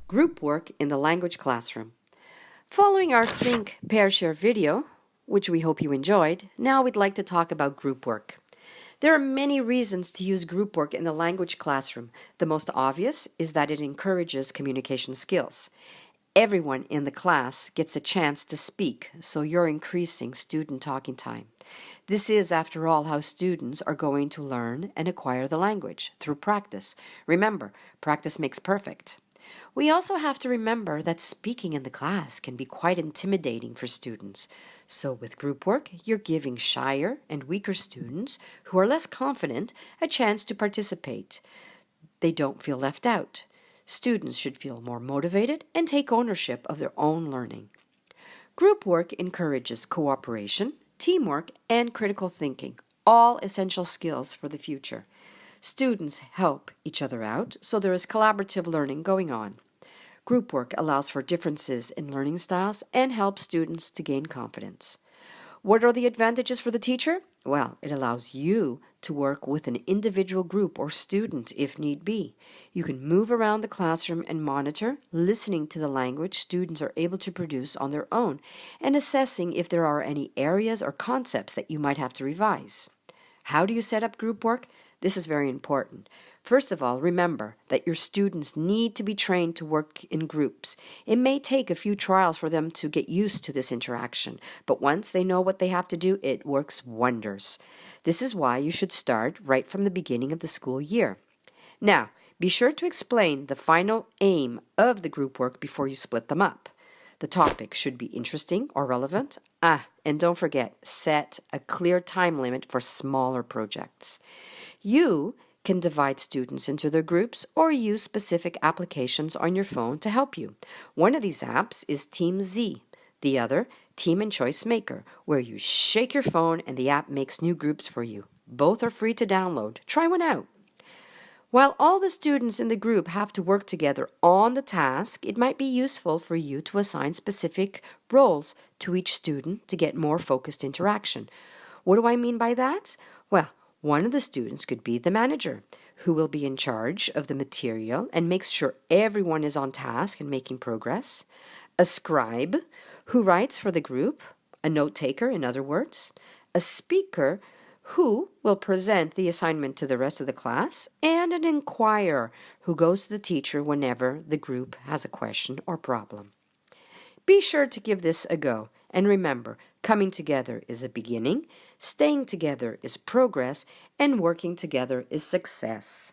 Group work in the language classroom. Following our Think, Pair, Share video, which we hope you enjoyed, now we'd like to talk about group work. There are many reasons to use group work in the language classroom. The most obvious is that it encourages communication skills. Everyone in the class gets a chance to speak, so you're increasing student talking time. This is, after all, how students are going to learn and acquire the language, through practice. Remember, practice makes perfect. We also have to remember that speaking in the class can be quite intimidating for students. So with group work, you're giving shyer and weaker students who are less confident a chance to participate. They don't feel left out. Students should feel more motivated and take ownership of their own learning. Group work encourages cooperation, teamwork, and critical thinking, all essential skills for the future. Students help each other out, so there is collaborative learning going on. Group work allows for differences in learning styles and helps students to gain confidence. What are the advantages for the teacher? Well, it allows you to work with an individual group or student if need be. You can move around the classroom and monitor, listening to the language students are able to produce on their own, and assessing if there are any areas or concepts that you might have to revise. How do you set up group work? This is very important. First of all, remember that your students need to be trained to work in groups. It may take a few trials for them to get used to this interaction, but once they know what they have to do, it works wonders. This is why you should start right from the beginning of the school year. Now, be sure to explain the final aim of the group work before you split them up. The topic should be interesting or relevant. And don't forget, set a clear time limit for smaller projects. You can divide students into their groups or use specific applications on your phone to help you. One of these apps is TeamZ, the other, Team and Choice Maker, where you shake your phone and the app makes new groups for you. Both are free to download. Try one out. While all the students in the group have to work together on the task, it might be useful for you to assign specific roles to each student to get more focused interaction. What do I mean by that? Well, one of the students could be the manager, who will be in charge of the material and makes sure everyone is on task and making progress. A scribe, who writes for the group, a note taker, in other words. A speaker, who will present the assignment to the rest of the class, and an inquirer, who goes to the teacher whenever the group has a question or problem. Be sure to give this a go, and remember, coming together is a beginning, staying together is progress, and working together is success.